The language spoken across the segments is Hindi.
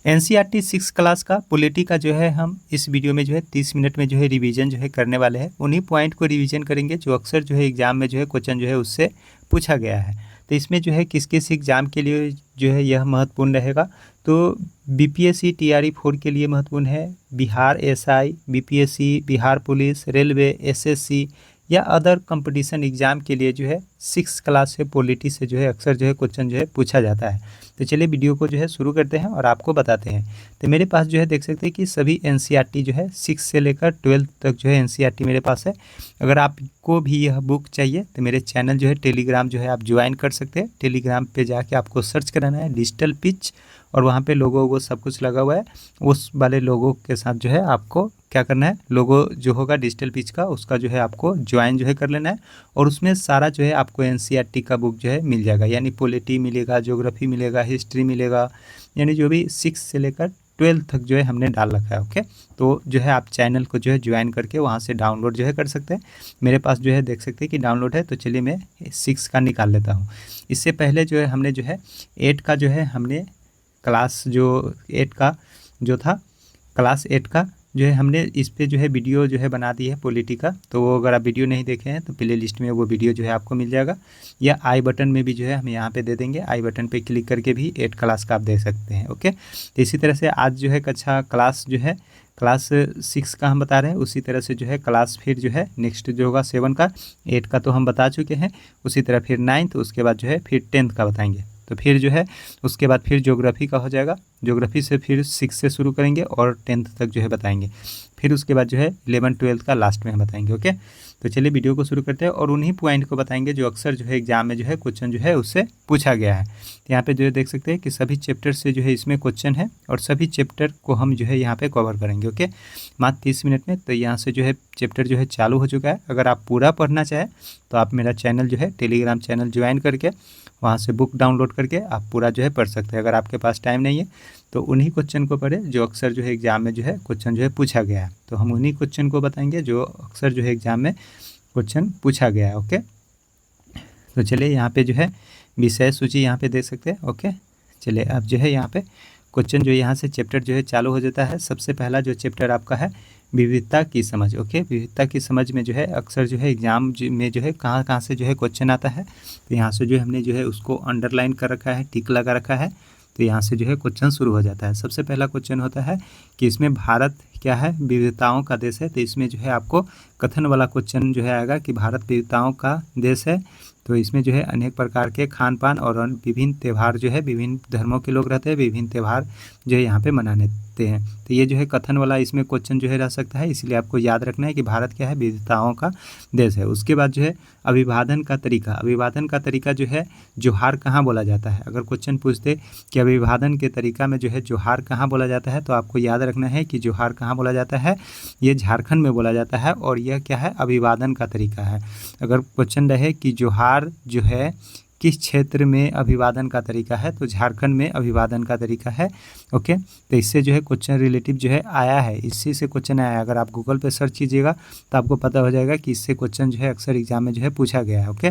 एनसीईआरटी 6 क्लास का पॉलिटी का जो है हम इस वीडियो में जो है 30 मिनट में जो है रिवीजन जो है करने वाले हैं। उन्हीं पॉइंट को रिवीजन करेंगे जो अक्सर जो है एग्जाम में जो है क्वेश्चन जो है उससे पूछा गया है। तो इसमें जो है किस किस एग्जाम के लिए जो है यह महत्वपूर्ण रहेगा, तो बीपीएससी टीआरई 4 के लिए महत्वपूर्ण है, Bihar SI, BPSC, Bihar police, railway, SSC या अदर कंपटीशन एग्जाम के लिए जो है 6 क्लास से पॉलिटी से जो है अक्सर जो है क्वेश्चन जो है पूछा जाता है। तो चलिए वीडियो को जो है शुरू करते हैं और आपको बताते हैं। तो मेरे पास जो है देख सकते हैं कि सभी एनसीईआरटी जो है 6 से लेकर 12 तक जो है एनसीईआरटी मेरे पास है। अगर आपको भी यह बुक चाहिए तो मेरे चैनल जो है टेलीग्राम जो है आप ज्वाइन कर सकते हैं। टेलीग्राम पे जाके आपको सर्च कराना है डिजिटल पिच, और वहाँ पे लोगो वो सब कुछ लगा हुआ है। उस वाले लोगो के साथ जो है आपको क्या करना है, लोगो जो होगा डिजिटल पिच का उसका जो है आपको ज्वाइन जो है कर लेना है। और उसमें सारा जो है आपको एनसीईआरटी का बुक जो है मिल जाएगा, यानी पॉलिटी मिलेगा, ज्योग्राफी मिलेगा, हिस्ट्री मिलेगा, यानी जो भी 6 से लेकर 12 तक जो है हमने डाल रखा है। ओके, तो जो है आप चैनल को जो है ज्वाइन करके वहाँ से डाउनलोड जो है कर सकते हैं। मेरे पास जो है देख सकते हैं कि डाउनलोड है। तो चलिए मैं 6 का निकाल लेता हूँ। इससे पहले जो है हमने जो है 8 का जो है हमने क्लास जो 8 का जो था, क्लास 8 का जो है हमने इस पे जो है वीडियो जो है बना दी है पॉलिटी का। तो वो अगर आप वीडियो नहीं देखे हैं तो प्ले लिस्ट में वो वीडियो जो है आपको मिल जाएगा, या आई बटन में भी जो है हम यहाँ पे दे देंगे। आई बटन पे क्लिक करके भी 8 क्लास का आप देख सकते हैं। ओके, तो इसी तरह से आज जो है कक्षा क्लास जो है क्लास 6 का हम बता रहे हैं, उसी तरह से जो है क्लास फिर जो है नेक्स्ट जो होगा 7 का, 8 का तो हम बता चुके हैं। उसी तरह फिर 9th, उसके बाद जो है फिर 10th का बताएंगे। तो फिर जो है उसके बाद फिर ज्योग्राफी का हो जाएगा। ज्योग्राफी से फिर 6 से शुरू करेंगे और 10th तक जो है बताएंगे। फिर उसके बाद जो है 11 12 का लास्ट में हम बताएंगे। ओके, तो चलिए वीडियो को शुरू करते हैं और उन्हीं पॉइंट को बताएंगे जो अक्सर जो है एग्जाम में जो है क्वेश्चन जो है उससे पूछा गया है। तो यहाँ पे जो है देख सकते हैं कि सभी चैप्टर से जो है इसमें क्वेश्चन है और सभी चैप्टर को हम जो है यहाँ पे कवर करेंगे। ओके, मात्र 30 मिनट में। तो यहाँ से जो है चैप्टर जो है चालू हो चुका है। अगर आप पूरा पढ़ना चाहें तो आप मेरा चैनल जो है टेलीग्राम चैनल ज्वाइन करके वहाँ से बुक डाउनलोड करके आप पूरा जो है पढ़ सकते हैं। अगर आपके पास टाइम नहीं है तो उन्हीं क्वेश्चन को पढ़े जो अक्सर जो है एग्जाम में जो है क्वेश्चन जो है पूछा गया है। तो हम उन्हीं क्वेश्चन को बताएंगे जो अक्सर जो है एग्जाम में क्वेश्चन पूछा गया है। ओके, तो चलिए यहाँ पे जो है विषय सूची यहाँ पे देख सकते हैं। ओके, चलिए अब जो है यहाँ पे क्वेश्चन जो यहाँ से चैप्टर जो है चालू हो जाता है। सबसे पहला जो चैप्टर आपका है विविधता की समझ। ओके, विविधता की समझ में जो है अक्सर जो है एग्जाम में जो है कहाँ कहाँ से जो है क्वेश्चन आता है। तो यहाँ से जो है हमने जो है उसको अंडरलाइन कर रखा है, टिक लगा रखा है। तो यहाँ से जो है क्वेश्चन शुरू हो जाता है। सबसे पहला क्वेश्चन होता है कि इसमें भारत क्या है, विविधताओं का देश है। तो इसमें जो है आपको कथन वाला क्वेश्चन जो है आएगा कि भारत विविधताओं का देश है। तो इसमें जो है अनेक प्रकार के खान पान और विभिन्न त्यौहार जो है, विभिन्न धर्मों के लोग रहते हैं, विभिन्न त्यौहार जो है यहाँ पे मनाते हैं। तो ये जो है कथन वाला इसमें क्वेश्चन जो है रह सकता है, इसलिए आपको याद रखना है कि भारत क्या है, विविधताओं का देश है। उसके बाद जो है अभिवादन का तरीका। अभिवादन का तरीका जो है जोहार कहाँ बोला जाता है। अगर क्वेश्चन पूछते कि अभिवादन के तरीका में जो है जोहार कहाँ बोला जाता है, तो आपको याद रखना है कि जोहार कहाँ बोला जाता है, ये झारखंड में बोला जाता है और यह क्या है, अभिवादन का तरीका है। अगर क्वेश्चन रहे कि जोहार जो है किस क्षेत्र में अभिवादन का तरीका है, तो झारखंड में अभिवादन का तरीका है। ओके, तो इससे जो है क्वेश्चन रिलेटिव जो है आया है, इसी से क्वेश्चन आया है। अगर आप गूगल पे सर्च कीजिएगा तो आपको पता हो जाएगा कि इससे क्वेश्चन जो है अक्सर एग्जाम में जो है पूछा गया है। ओके,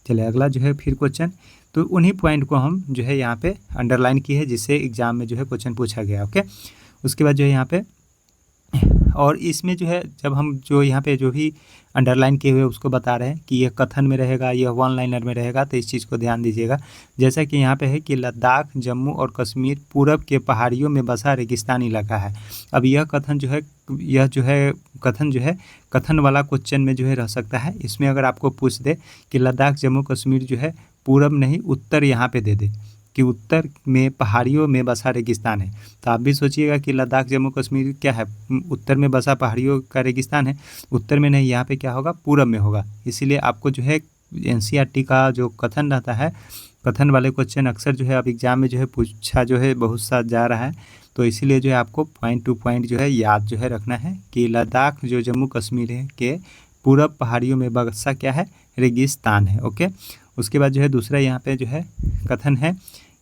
चलिए अगला जो है फिर क्वेश्चन, तो उन्हीं पॉइंट को हम जो है यहाँ पे अंडरलाइन की है जिससे एग्जाम में जो है क्वेश्चन पूछा गया। ओके, उसके बाद जो है यहाँ पे और इसमें जो है जब हम जो यहाँ पे जो भी अंडरलाइन किए हुए उसको बता रहे हैं कि यह कथन में रहेगा, यह वन लाइनर में रहेगा, तो इस चीज़ को ध्यान दीजिएगा। जैसा कि यहाँ पे है कि लद्दाख, जम्मू और कश्मीर पूरब के पहाड़ियों में बसा रेगिस्तानी इलाका है। अब यह कथन जो है, यह जो है कथन जो है कथन वाला क्वेश्चन में जो है रह सकता है। इसमें अगर आपको पूछ दे कि लद्दाख, जम्मू कश्मीर जो है पूरब नहीं उत्तर यहाँ पे दे दे कि उत्तर में पहाड़ियों में बसा रेगिस्तान है, तो आप भी सोचिएगा कि लद्दाख, जम्मू कश्मीर क्या है, उत्तर में बसा पहाड़ियों का रेगिस्तान है। उत्तर में नहीं, यहाँ पे क्या होगा, पूरब में होगा। इसीलिए आपको जो है एनसीईआरटी का जो कथन रहता है, कथन वाले क्वेश्चन अक्सर जो है अब एग्जाम में जो है पूछा जो है बहुत सा जा रहा है। तो इसीलिए जो है आपको पॉइंट टू पॉइंट जो है याद जो है रखना है कि लद्दाख जो जम्मू कश्मीर है के पूरब पहाड़ियों में बसा क्या है, रेगिस्तान है। ओके, उसके बाद जो है दूसरा यहाँ पे जो है कथन है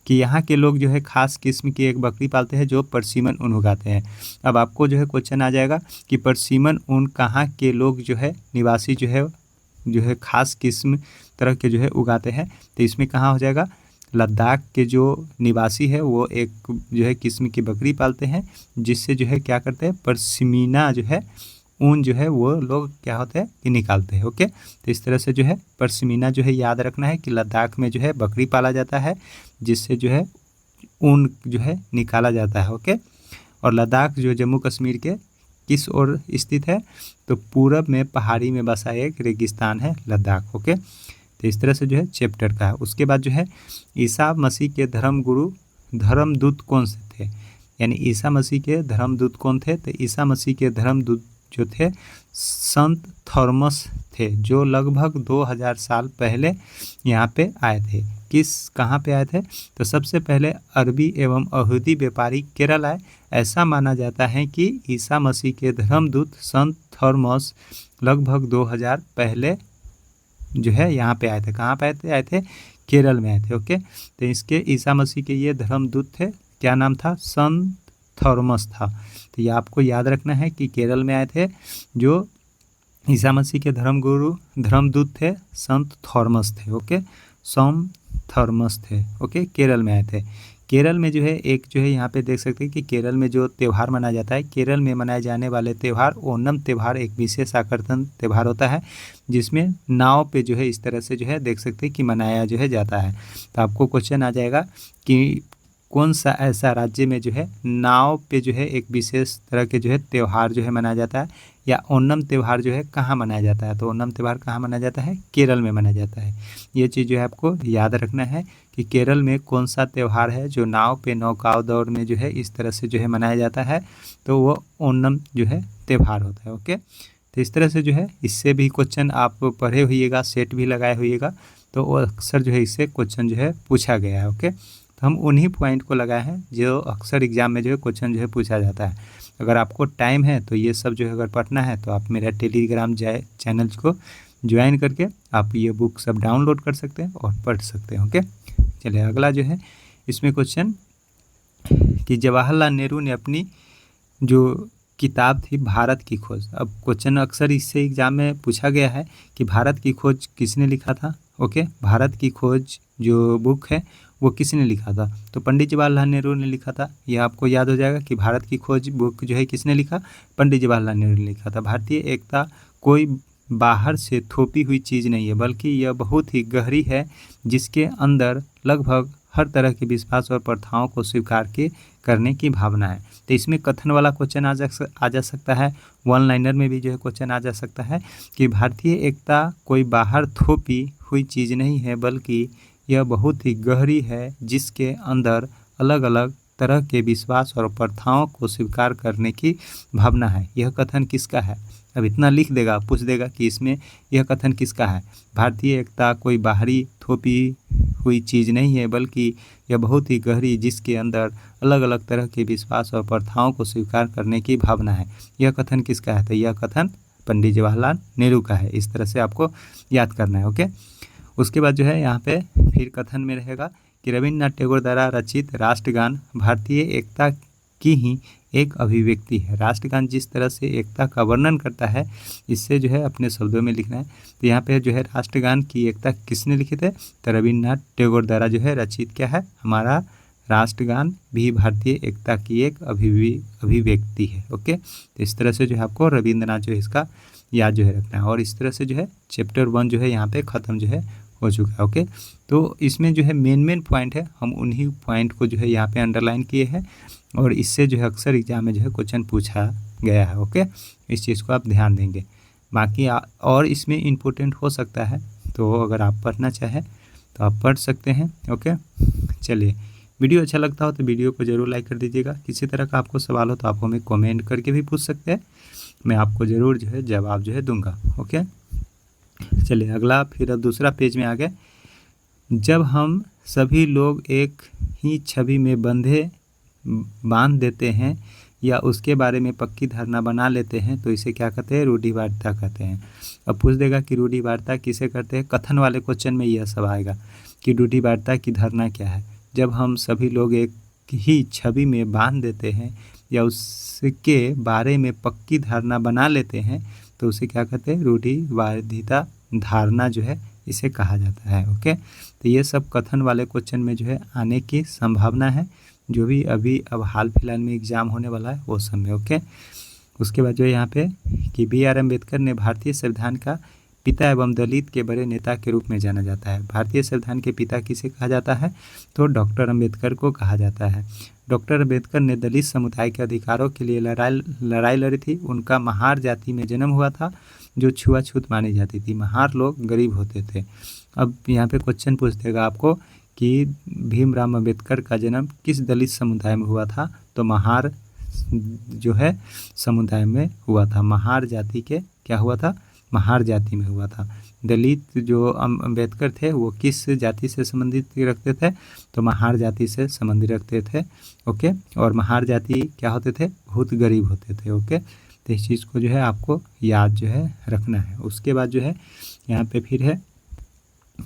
कि यहाँ के लोग जो है खास किस्म की एक बकरी पालते हैं जो परसिमन ऊन उगाते हैं। अब आपको जो है क्वेश्चन आ जाएगा कि परसिमन ऊन कहाँ के लोग जो है निवासी जो है खास किस्म तरह के जो है उगाते हैं। तो इसमें कहाँ हो जाएगा, लद्दाख के जो निवासी है वो एक जो है किस्म की बकरी पालते हैं, जिससे जो है क्या करते हैं, पश्मीना जो है ऊन जो है वो लोग क्या होते हैं कि निकालते हैं। ओके, तो इस तरह से जो है पश्मीना जो है याद रखना है कि लद्दाख में जो है बकरी पाला जाता है, जिससे जो है ऊन जो है निकाला जाता है। ओके, और लद्दाख जो जम्मू कश्मीर के किस ओर स्थित है, तो पूरब में पहाड़ी में बसा एक रेगिस्तान है लद्दाख। ओके, तो इस तरह से जो है चैप्टर का है। उसके बाद जो है ईसा मसीह के धर्मदूत कौन से थे, यानी ईसा मसीह के धर्मदूत कौन थे, तो ईसा मसीह के धर्मदूत जो थे संत थॉमस थे, जो लगभग 2000 साल पहले यहाँ पे आए थे। कहाँ पे आए थे, तो सबसे पहले अरबी एवं यहूदी व्यापारी केरल आए। ऐसा माना जाता है कि ईसा मसीह के धर्मदूत संत थॉमस लगभग 2000 पहले जो है यहाँ पे आए थे। कहाँ पे आए थे? केरल में आए थे। ओके, तो इसके ईसा मसीह के ये धर्मदूत थे, क्या नाम था? संत थॉमस था। तो ये आपको याद रखना है कि केरल में आए थे, जो ईसा मसीह के धर्मदूत थे संत थॉमस थे। ओके, संत थॉमस थे। ओके, केरल में आए थे। केरल में जो है एक जो है यहाँ पे देख सकते हैं कि केरल में जो त्यौहार मनाया जाता है, केरल में मनाए जाने वाले त्यौहार ओणम त्यौहार एक विशेष आकर्षण त्यौहार होता है, जिसमें नाव पे जो है इस तरह से जो है देख सकते हैं कि मनाया जो है जाता है। तो आपको क्वेश्चन आ जाएगा कि कौन सा ऐसा राज्य में जो है नाव पे जो है एक विशेष तरह के जो है त्यौहार जो है मनाया जाता है, या ओणम त्यौहार जो है कहाँ मनाया जाता है। तो ओणम त्यौहार कहाँ मनाया जाता है? केरल में मनाया जाता है। ये चीज़ जो है आपको याद रखना है कि केरल में कौन सा त्यौहार है जो नाव पे नौकाओं दौड़ में जो है इस तरह से जो है मनाया जाता है, तो वो ओणम जो है त्यौहार होता है। ओके, तो इस तरह से जो है इससे भी क्वेश्चन आप पढ़े होइएगा, सेट भी लगाए होइएगा, तो वो अक्सर जो है इससे क्वेश्चन जो है पूछा गया है। ओके, तो हम उन्हीं पॉइंट को लगाए हैं जो अक्सर एग्जाम में जो है क्वेश्चन जो है पूछा जाता है। अगर आपको टाइम है तो ये सब जो है अगर पढ़ना है तो आप मेरा टेलीग्राम चैनल को ज्वाइन करके आप ये बुक सब डाउनलोड कर सकते हैं और पढ़ सकते हैं। ओके, चलिए अगला जो है इसमें क्वेश्चन कि जवाहरलाल नेहरू ने अपनी जो किताब थी भारत की खोज, अब क्वेश्चन अक्सर इससे एग्जाम में पूछा गया है कि भारत की खोज किसने लिखा था। ओके, भारत की खोज जो बुक है वो किसने लिखा था, तो पंडित जवाहरलाल नेहरू ने लिखा था। यह आपको याद हो जाएगा कि भारत की खोज बुक जो है किसने लिखा, पंडित जवाहरलाल नेहरू ने लिखा था। भारतीय एकता कोई बाहर से थोपी हुई चीज़ नहीं है, बल्कि यह बहुत ही गहरी है, जिसके अंदर लगभग हर तरह के विश्वास और प्रथाओं को स्वीकार करने की भावना है। तो इसमें कथन वाला क्वेश्चन आ जा सकता है, वन लाइनर में भी जो है क्वेश्चन आ जा सकता है कि भारतीय एकता कोई बाहर थोपी हुई चीज़ नहीं है, बल्कि यह बहुत ही गहरी है, जिसके अंदर अलग अलग तरह के विश्वास और प्रथाओं को स्वीकार करने की भावना है। यह कथन किसका है? अब इतना लिख देगा, पूछ देगा कि इसमें यह कथन किसका है। भारतीय एकता कोई बाहरी थोपी हुई चीज़ नहीं है, बल्कि यह बहुत ही गहरी, जिसके अंदर अलग अलग तरह के विश्वास और प्रथाओं को स्वीकार करने की भावना है। यह कथन किसका है? तो यह कथन पंडित जवाहरलाल नेहरू का है। इस तरह से आपको याद करना है। ओके, उसके बाद जो है यहाँ पे फिर कथन में रहेगा कि रविन्द्रनाथ टैगोर द्वारा रचित राष्ट्रगान भारतीय एकता की ही एक अभिव्यक्ति है। राष्ट्रगान जिस तरह से एकता का वर्णन करता है, इससे जो है अपने शब्दों में लिखना है। तो यहाँ पे जो है राष्ट्रगान की एकता किसने लिखे थे, तो रविन्द्रनाथ टैगोर द्वारा जो है रचित क्या है, हमारा राष्ट्रगान भी भारतीय एकता की एक अभिव्यक्ति है। ओके, तो इस तरह से जो है आपको रविन्द्रनाथ जो है इसका याद जो है रखना है। और इस तरह से जो है चैप्टर 1 जो है यहाँ पे ख़त्म जो है हो चुका है। ओके, तो इसमें जो है मेन पॉइंट है, हम उन्हीं पॉइंट को जो है यहाँ पे अंडरलाइन किए हैं, और इससे जो है अक्सर एग्जाम में जो है क्वेश्चन पूछा गया है। ओके, इस चीज़ को आप ध्यान देंगे। बाकी और इसमें इम्पोर्टेंट हो सकता है, तो अगर आप पढ़ना चाहें तो आप पढ़ सकते हैं। ओके, चलिए, वीडियो अच्छा लगता हो तो वीडियो को ज़रूर लाइक कर दीजिएगा। किसी तरह का आपको सवाल हो तो आप हमें कमेंट करके भी पूछ सकते हैं, मैं आपको ज़रूर जो है जवाब जो है दूंगा। ओके, चलिए अगला, फिर अब दूसरा पेज में आ गए। जब हम सभी लोग एक ही छवि में बांध देते हैं या उसके बारे में पक्की धारणा बना लेते हैं, तो इसे क्या कहते हैं, रूढ़िवादिता कहते हैं। अब पूछ देगा कि रूढ़िवादिता किसे कहते हैं। कथन वाले क्वेश्चन में यह सब आएगा कि रूढ़िवादिता की धारणा क्या है। जब हम सभी लोग एक ही छवि में बांध देते हैं या उसके बारे में पक्की धारणा बना लेते हैं, तो उसे क्या कहते हैं, रूढ़िवादिता धारणा जो है इसे कहा जाता है। ओके, तो ये सब कथन वाले क्वेश्चन में जो है आने की संभावना है, जो भी अभी अब हाल फिलहाल में एग्जाम होने वाला है वो सब में। ओके, उसके बाद जो है यहाँ पे कि B.R. अम्बेडकर ने भारतीय संविधान का पिता एवं दलित के बड़े नेता के रूप में जाना जाता है। भारतीय संविधान के पिता किसे कहा जाता है? तो डॉक्टर अम्बेडकर को कहा जाता है। डॉक्टर अम्बेडकर ने दलित समुदाय के अधिकारों के लिए लड़ाई लड़ी थी। उनका महार जाति में जन्म हुआ था, जो छुआछूत मानी जाती थी। महार लोग गरीब होते थे। अब यहाँ पे क्वेश्चन पूछ देगा आपको कि भीमराव अम्बेडकर का जन्म किस दलित समुदाय में हुआ था? तो महार जो है समुदाय में हुआ था। महार जाति के क्या हुआ था? महार जाति में हुआ था। दलित जो अम्बेडकर थे वो किस जाति से संबंधित रखते थे? तो महार जाति से संबंधित रखते थे। ओके, और महार जाति क्या होते थे? बहुत गरीब होते थे। ओके, तो इस चीज़ को जो है आपको याद जो है रखना है। उसके बाद जो है यहाँ पे फिर है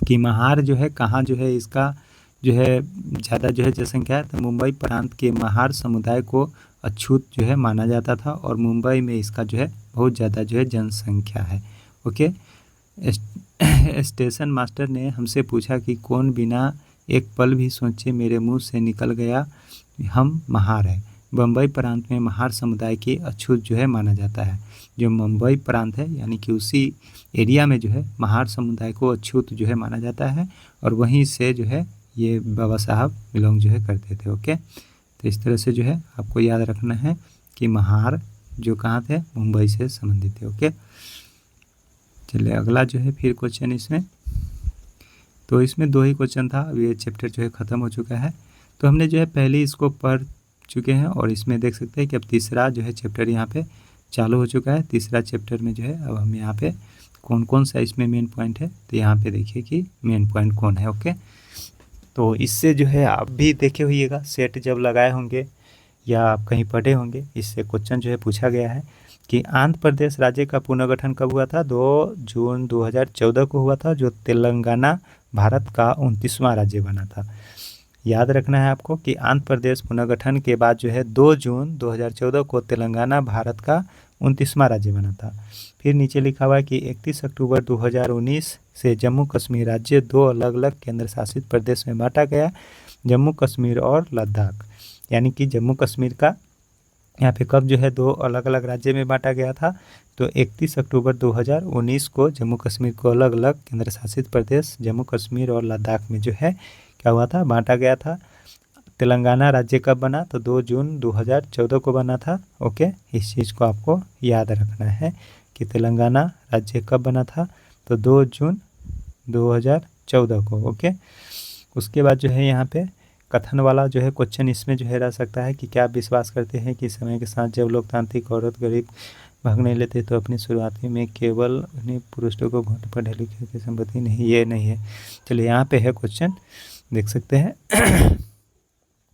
कि महार जो है कहाँ जो है इसका जो है ज़्यादा जो है जनसंख्या है? तो मुंबई प्रांत के महार समुदाय को अछूत जो है माना जाता था, और मुंबई में इसका जो है बहुत ज़्यादा जो है जनसंख्या है। ओके, स्टेशन मास्टर ने हमसे पूछा कि कौन बिना एक पल भी सोचे मेरे मुंह से निकल गया हम महार है। बम्बई प्रांत में महार समुदाय की अछूत जो है माना जाता है। जो मुंबई प्रांत है यानी कि उसी एरिया में जो है महार समुदाय को अछूत जो है माना जाता है, और वहीं से जो है ये बाबा साहब बिलोंग जो है करते थे। ओके, तो इस तरह से जो है आपको याद रखना है कि महार जो कहाँ थे? मुंबई से संबंधित थे। ओके, चलिए अगला जो है फिर क्वेश्चन इसमें, तो इसमें 2 ही क्वेश्चन था। अब ये चैप्टर जो है ख़त्म हो चुका है। तो हमने जो है पहले इसको पढ़ चुके हैं, और इसमें देख सकते हैं कि अब तीसरा जो है चैप्टर यहाँ पे चालू हो चुका है। तीसरा चैप्टर में जो है अब हम यहाँ पे कौन कौन सा इसमें मेन पॉइंट है, तो यहाँ पे देखिए कि मेन पॉइंट कौन है। ओके, तो इससे जो है आप भी देखे होइएगा, सेट जब लगाए होंगे या आप कहीं पढ़े होंगे, इससे क्वेश्चन जो है पूछा गया है कि आंध्र प्रदेश राज्य का पुनर्गठन कब हुआ था? 2 जून 2014 को हुआ था, जो तेलंगाना भारत का 29वां राज्य बना था। याद रखना है आपको कि आंध्र प्रदेश पुनर्गठन के बाद जो है 2 जून 2014 को तेलंगाना भारत का 29वां राज्य बना था। फिर नीचे लिखा हुआ है कि 31 अक्टूबर 2019 से जम्मू कश्मीर राज्य 2 अलग अलग केंद्र शासित प्रदेश में बांटा गया, जम्मू कश्मीर और लद्दाख। यानी कि जम्मू कश्मीर का यहाँ पे कब जो है 2 अलग अलग राज्य में बांटा गया था? तो 31 अक्टूबर 2019 को जम्मू कश्मीर को अलग अलग केंद्र शासित प्रदेश जम्मू कश्मीर और लद्दाख में जो है क्या हुआ था? बांटा गया था। तेलंगाना राज्य कब बना? तो 2 जून 2014 को बना था। ओके, इस चीज़ को आपको याद रखना है कि तेलंगाना राज्य कब बना था? तो 2 जून 2014 को। ओके, उसके बाद जो है यहाँ पे कथन वाला जो है क्वेश्चन इसमें जो है रह सकता है कि क्या आप विश्वास करते हैं कि समय के साथ जब लोकतांत्रिक औरत गरीब भाग नहीं लेते तो अपनी शुरुआती में केवल उन्हीं पुरुषों को वोट पढ़े लिखे की संपत्ति नहीं? ये नहीं है। चलिए यहाँ पे है क्वेश्चन, देख सकते हैं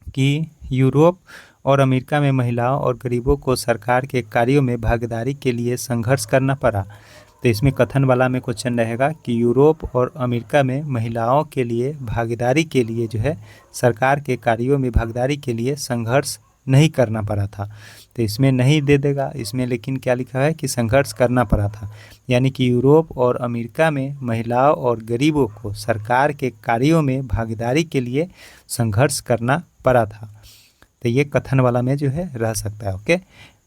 कि यूरोप और अमेरिका में महिलाओं और गरीबों को सरकार के कार्यों में भागीदारी के लिए संघर्ष करना पड़ा। तो इसमें कथन वाला में क्वेश्चन रहेगा कि यूरोप और अमेरिका में महिलाओं के लिए भागीदारी के लिए जो है सरकार के कार्यों में भागीदारी के लिए संघर्ष नहीं करना पड़ा था। तो इसमें नहीं दे देगा, इसमें लेकिन क्या लिखा है कि संघर्ष करना पड़ा था। यानी कि यूरोप और अमेरिका में महिलाओं और गरीबों को सरकार के कार्यों में भागीदारी के लिए संघर्ष करना पड़ा था। तो ये कथन वाला में जो है रह सकता है। ओके,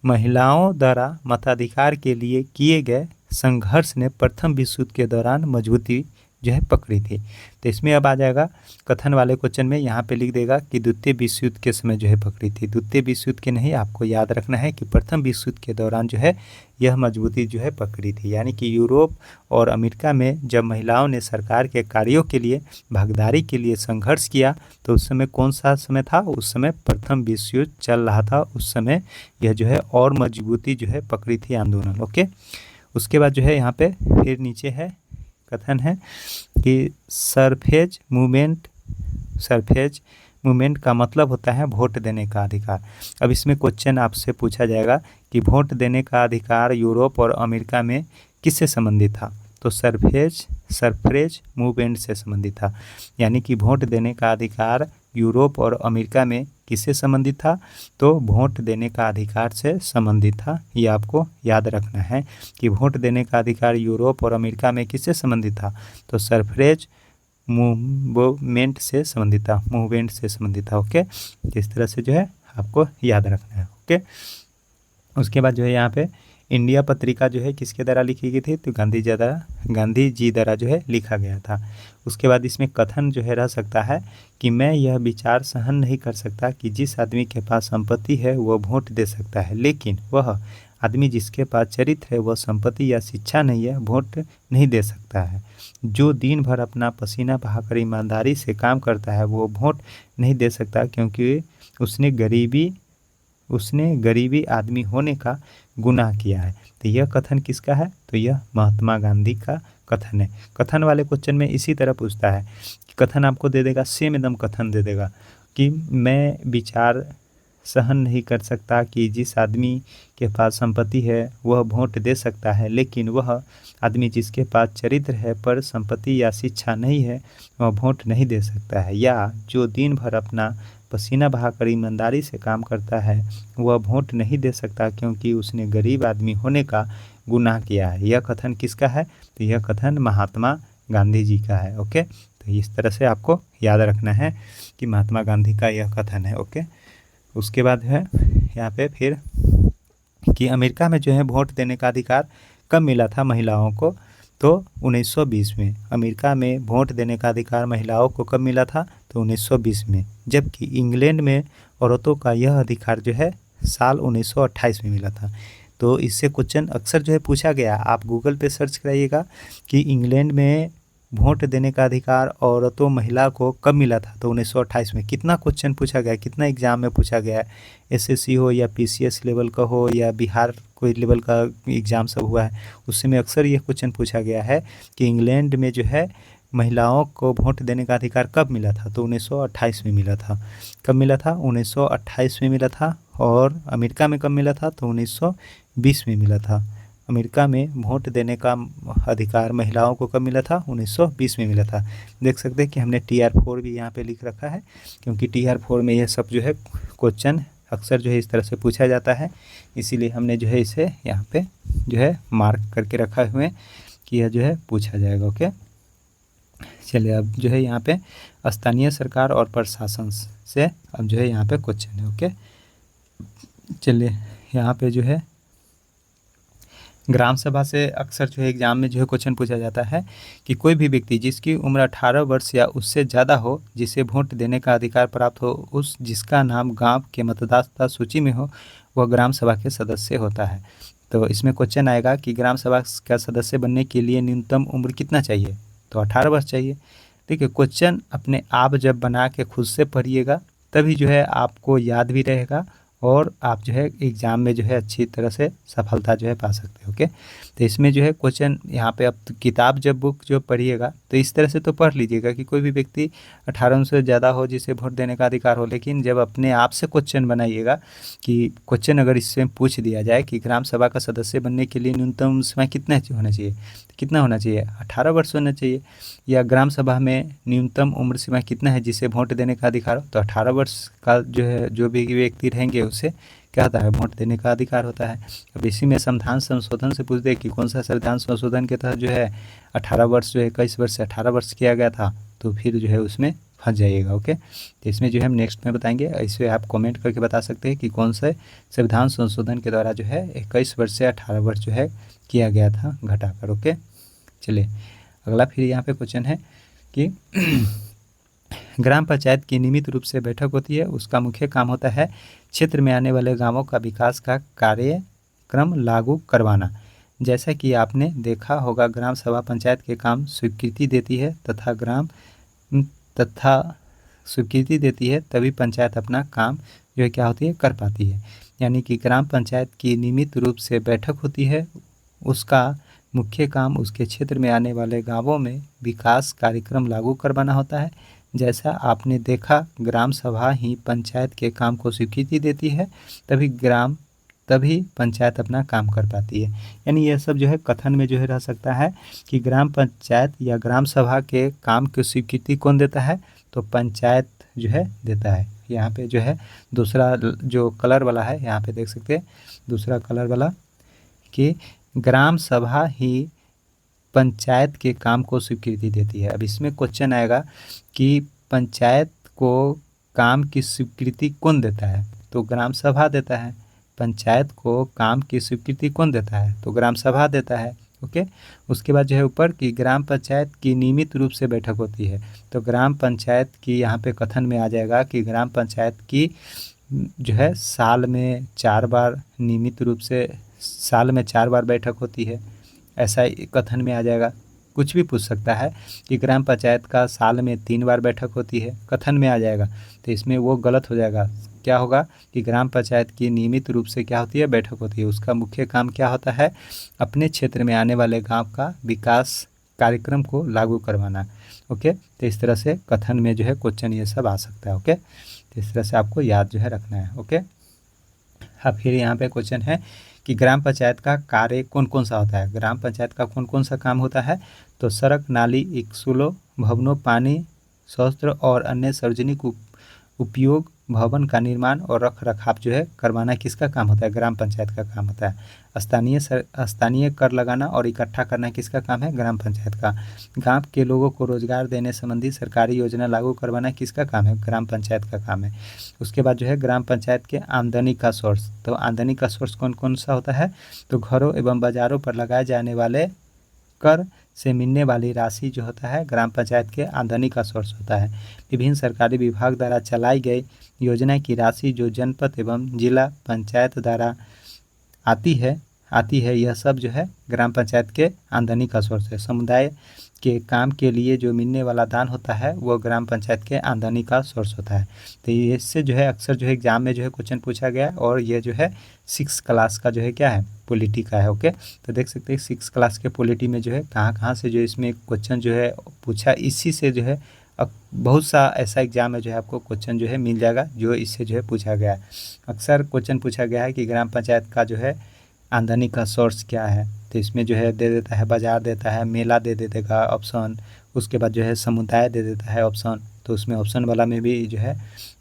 महिलाओं द्वारा मताधिकार के लिए किए गए संघर्ष ने प्रथम विश्व युद्ध के दौरान मजबूती जो है पकड़ी थी। तो इसमें अब आ जाएगा कथन वाले क्वेश्चन में, यहाँ पे लिख देगा कि द्वितीय विश्व युद्ध के समय जो है पकड़ी थी। द्वितीय विश्व युद्ध के नहीं, आपको याद रखना है कि प्रथम विश्व युद्ध के दौरान जो है यह मजबूती जो है पकड़ी थी। यानी कि यूरोप और अमेरिका में जब महिलाओं ने सरकार के कार्यों के लिए भागीदारी के लिए संघर्ष किया तो उस समय कौन सा समय था? उस समय प्रथम विश्व युद्ध चल रहा था। उस समय यह जो है और मजबूती जो है पकड़ी थी आंदोलन। ओके, उसके बाद जो है यहाँ पे फिर नीचे है कथन है कि सरफेज मूवमेंट का मतलब होता है वोट देने का अधिकार। अब इसमें क्वेश्चन आपसे पूछा जाएगा कि वोट देने का अधिकार यूरोप और अमेरिका में किससे संबंधित था? तो सरफेज मूवमेंट से संबंधित था। यानी कि वोट देने का अधिकार यूरोप और अमेरिका में किससे संबंधित था? तो वोट देने का अधिकार से संबंधित था। ये आपको याद रखना है कि वोट देने का अधिकार यूरोप और अमेरिका में किससे संबंधित था? तो सफरेज मूवमेंट से संबंधित था, मूवमेंट से संबंधित था। ओके, इस तरह से जो है आपको याद रखना है। ओके, उसके बाद जो है यहाँ पे इंडिया पत्रिका जो है किसके द्वारा लिखी गई थी? तो गांधी जी द्वारा जो है लिखा गया था। उसके बाद इसमें कथन जो है रह सकता है कि मैं यह विचार सहन नहीं कर सकता कि जिस आदमी के पास संपत्ति है वह वोट दे सकता है, लेकिन वह आदमी जिसके पास चरित्र है, वह संपत्ति या शिक्षा नहीं है, वोट नहीं दे सकता है। जो दिन भर अपना पसीना बहाकर ईमानदारी से काम करता है वो वोट नहीं दे सकता, क्योंकि उसने गरीबी आदमी होने का गुनाह किया है। तो यह कथन किसका है? तो यह महात्मा गांधी का कथन है। कथन वाले क्वेश्चन में इसी तरह पूछता है कि कथन आपको दे देगा, सेम एकदम कथन दे देगा कि मैं विचार सहन नहीं कर सकता कि जिस आदमी के पास संपत्ति है वह वोट दे सकता है, लेकिन वह आदमी जिसके पास चरित्र है पर संपत्ति या शिक्षा नहीं है वह वोट नहीं दे सकता है। या जो दिन भर अपना पसीना बहाकर ईमानदारी से काम करता है वह वोट नहीं दे सकता, क्योंकि उसने गरीब आदमी होने का गुनाह किया है। यह कथन किसका है? तो यह कथन महात्मा गांधी जी का है। ओके, तो इस तरह से आपको याद रखना है कि महात्मा गांधी का यह कथन है। ओके, उसके बाद है यहाँ पे फिर कि अमेरिका में जो है वोट देने का अधिकार कब मिला था महिलाओं को? तो 1920 में। अमेरिका में वोट देने का अधिकार महिलाओं को कब मिला था? तो 1920 में। जबकि इंग्लैंड में औरतों का यह अधिकार जो है साल 1928 में मिला था। तो इससे क्वेश्चन अक्सर जो है पूछा गया, आप गूगल पे सर्च कराइएगा कि इंग्लैंड में वोट देने का अधिकार औरतों महिला को कब मिला था? तो 1928 में। कितना क्वेश्चन पूछा गया, कितना एग्जाम में पूछा गया है, एसएससी हो या पीसीएस लेवल का हो या बिहार कोई लेवल का एग्ज़ाम सब हुआ है, उससे में अक्सर यह क्वेश्चन पूछा गया है कि इंग्लैंड में जो है महिलाओं को वोट देने का अधिकार कब मिला था? तो 1928 में मिला था। कब मिला था? 1928 में मिला था। और अमेरिका में कब मिला था? तो 1920 में मिला था। अमेरिका में वोट देने का अधिकार महिलाओं को कब मिला था? 1920 में मिला था। देख सकते हैं कि हमने TR4 भी यहाँ पे लिख रखा है, क्योंकि TR4 में यह सब जो है क्वेश्चन अक्सर जो है इस तरह से पूछा जाता है, इसीलिए हमने जो है इसे यहाँ पे जो है मार्क करके रखा हुए हैं कि यह जो है पूछा जाएगा। ओके, चलिए अब जो है यहाँ पे स्थानीय सरकार और प्रशासन से अब जो है यहाँ पे क्वेश्चन है। ओके, चलिए यहाँ पे जो है ग्राम सभा से अक्सर जो है एग्जाम में जो है क्वेश्चन पूछा जाता है कि कोई भी व्यक्ति जिसकी उम्र 18 वर्ष या उससे ज़्यादा हो, जिसे वोट देने का अधिकार प्राप्त हो, उस जिसका नाम गांव के मतदाता सूची में हो, वह ग्राम सभा के सदस्य होता है। तो इसमें क्वेश्चन आएगा कि ग्राम सभा का सदस्य बनने के लिए न्यूनतम उम्र कितना चाहिए? तो 18 वर्ष चाहिए। ठीक है, क्वेश्चन अपने आप जब बना के खुद से पढ़िएगा तभी जो है आपको याद भी रहेगा और आप जो है एग्ज़ाम में जो है अच्छी तरह से सफलता जो है पा सकते हो। ओके, तो इसमें जो है क्वेश्चन यहाँ पे अब किताब जब बुक जो पढ़िएगा तो इस तरह से तो पढ़ लीजिएगा कि कोई भी व्यक्ति 18 से ज़्यादा हो जिसे वोट देने का अधिकार हो, लेकिन जब अपने आप से क्वेश्चन बनाइएगा कि क्वेश्चन अगर इससे पूछ दिया जाए कि ग्राम सभा का सदस्य बनने के लिए न्यूनतम समय कितना होना चाहिए, कितना होना चाहिए? 18 वर्ष होना चाहिए। या ग्राम सभा में न्यूनतम उम्र सीमा कितना है जिसे वोट देने का अधिकार हो? तो 18 वर्ष का जो है जो भी व्यक्ति रहेंगे उसे क्या होता है? वोट देने का अधिकार होता है। अब इसी में संविधान संशोधन से पूछ दे कि कौन सा संविधान संशोधन के तहत जो है 18 वर्ष जो है 21 वर्ष से 18 वर्ष किया गया था, तो फिर जो है उसमें फंस जाइएगा। ओके, तो इसमें जो है हम नेक्स्ट में बताएंगे। इसे आप कमेंट करके बता सकते हैं कि कौन से संविधान संशोधन के द्वारा जो है 21 वर्ष से 18 वर्ष जो है किया गया था घटाकर। ओके, चलिए अगला फिर यहाँ पे क्वेश्चन है कि ग्राम पंचायत की नियमित रूप से बैठक होती है, उसका मुख्य काम होता है क्षेत्र में आने वाले गांवों का विकास का कार्यक्रम लागू करवाना। जैसा कि आपने देखा होगा ग्राम सभा पंचायत के काम स्वीकृति देती है तथा स्वीकृति देती है तभी पंचायत अपना काम जो है क्या होती है कर पाती है। यानी कि ग्राम पंचायत की नियमित रूप से बैठक होती है, उसका मुख्य काम उसके क्षेत्र में आने वाले गांवों में विकास कार्यक्रम लागू करवाना होता है। जैसा आपने देखा ग्राम सभा ही पंचायत के काम को स्वीकृति देती है तभी पंचायत अपना काम कर पाती है। यानी यह सब जो है कथन में जो है रह सकता है कि ग्राम पंचायत या ग्राम सभा के काम की स्वीकृति कौन देता है? तो पंचायत जो है देता है। यहाँ पे जो है दूसरा जो कलर वाला है, यहाँ पे देख सकते हैं दूसरा कलर वाला कि ग्राम सभा ही पंचायत के काम को स्वीकृति देती है। अब इसमें क्वेश्चन आएगा कि पंचायत को काम की स्वीकृति कौन देता है, तो ग्राम सभा देता है। पंचायत को काम की स्वीकृति कौन देता है, तो ग्राम सभा देता है। ओके, उसके बाद जो है ऊपर की ग्राम पंचायत की नियमित रूप से बैठक होती है, तो ग्राम पंचायत की यहाँ पे कथन में आ जाएगा कि ग्राम पंचायत की जो है साल में 4 बार नियमित रूप से साल में 4 बार बैठक होती है, ऐसा कथन में आ जाएगा। कुछ भी पूछ सकता है कि ग्राम पंचायत का साल में 3 बार बैठक होती है, कथन में आ जाएगा, तो इसमें वो गलत हो जाएगा। क्या होगा कि ग्राम पंचायत की नियमित रूप से क्या होती है, बैठक होती है। उसका मुख्य काम क्या होता है, अपने क्षेत्र में आने वाले गांव का विकास कार्यक्रम को लागू करवाना। ओके, तो इस तरह से कथन में जो है क्वेश्चन ये सब आ सकता है। ओके, तो इस तरह से आपको याद जो है रखना है। ओके, अब फिर यहाँ पे क्वेश्चन है कि ग्राम पंचायत का कार्य कौन कौन सा होता है। ग्राम पंचायत का कौन कौन सा काम होता है, तो सड़क, नाली, स्कूलों, भवनों, पानी, शौच और अन्य सार्वजनिक उपयोग भवन का निर्माण और रख रखाव जो है करवाना किसका काम होता है, ग्राम पंचायत का काम होता है। स्थानीय कर लगाना और इकट्ठा करना किसका काम है, ग्राम पंचायत का। गांव के लोगों को रोजगार देने संबंधी सरकारी योजना लागू करवाना किसका काम है, ग्राम पंचायत का काम है। उसके बाद जो है ग्राम पंचायत के आमदनी का सोर्स, तो आमदनी का सोर्स कौन कौन सा होता है, तो घरों एवं बाजारों पर लगाए जाने वाले कर से मिलने वाली राशि जो होता है ग्राम पंचायत के आमदनी का सोर्स होता है। विभिन्न सरकारी विभाग द्वारा चलाई गई योजना की राशि जो जनपद एवं जिला पंचायत द्वारा आती है यह सब जो है ग्राम पंचायत के आमदनी का सोर्स है। समुदाय के काम के लिए जो मिलने वाला दान होता है वो ग्राम पंचायत के आमदनी का सोर्स होता है। तो इससे जो है अक्सर जो है एग्जाम में जो है क्वेश्चन पूछा गया और ये जो है 6 क्लास का जो है क्या है, पॉलिटी का है। ओके, तो देख सकते हैं 6 क्लास के पॉलिटी में जो है कहाँ से जो इसमें क्वेश्चन जो है पूछा, इसी से जो है बहुत सा ऐसा एग्जाम में जो है आपको क्वेश्चन जो है मिल जाएगा जो इससे जो है पूछा गया है। अक्सर क्वेश्चन पूछा गया है कि ग्राम पंचायत का जो है आमदनी का सोर्स क्या है, तो इसमें जो है दे देता है बाजार देता है, मेला दे देगा ऑप्शन, उसके बाद जो है समुदाय दे देता है ऑप्शन, तो उसमें ऑप्शन वाला में भी जो है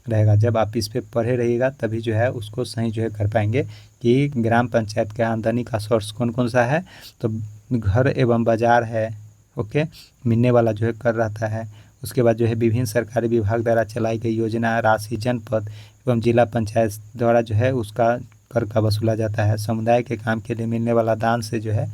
रहेगा। जब आप इस पे पढ़े रहिएगा तभी जो है उसको सही जो है कर पाएंगे कि ग्राम पंचायत के आमदनी का सोर्स कौन कौन सा है, तो घर एवं बाजार है। ओके, मिलने वाला जो है कर रहता है। उसके बाद जो है विभिन्न सरकारी विभाग द्वारा चलाई गई योजना राशि जनपद एवं जिला पंचायत द्वारा जो है उसका कर का वसूला जाता है। समुदाय के काम के लिए मिलने वाला दान से जो है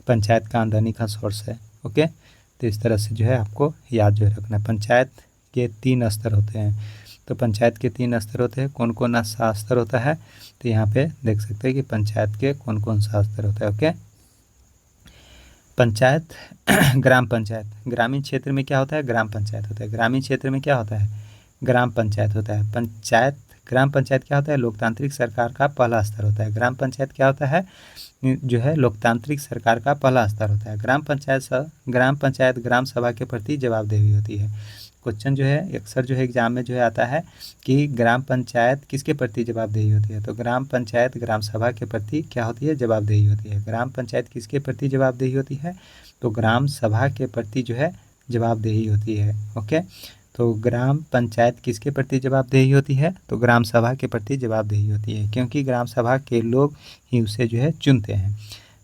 पंचायत का आमदनी का सोर्स है। ओके, तो इस तरह से जो है आपको याद जो है रखना है। पंचायत के 3 स्तर होते हैं, तो पंचायत के 3 स्तर होते हैं। कौन कौन सा स्तर होता है, तो यहाँ पे देख सकते हैं कि पंचायत के कौन कौन सा स्तर होता है। ओके, पंचायत ग्राम पंचायत, ग्रामीण क्षेत्र में क्या होता है, ग्राम पंचायत होता है। ग्रामीण क्षेत्र में क्या होता है, ग्राम पंचायत होता है। पंचायत ग्राम पंचायत क्या होता है, लोकतांत्रिक सरकार का पहला स्तर होता है। ग्राम पंचायत क्या होता है, जो है लोकतांत्रिक सरकार का पहला स्तर होता है। ग्राम पंचायत ग्राम सभा के प्रति जवाबदेही होती है। क्वेश्चन जो है अक्सर जो है एग्जाम में जो है आता है कि ग्राम पंचायत किसके प्रति जवाबदेही होती है, तो ग्राम पंचायत ग्राम सभा के प्रति क्या होती है, जवाबदेही होती है। ग्राम पंचायत किसके प्रति जवाबदेही होती है, तो ग्राम सभा के प्रति जो है जवाबदेही होती है। ओके, तो ग्राम पंचायत किसके प्रति जवाबदेही होती है, तो ग्राम सभा के प्रति जवाबदेही होती है, क्योंकि ग्राम सभा के लोग ही उसे जो है चुनते हैं।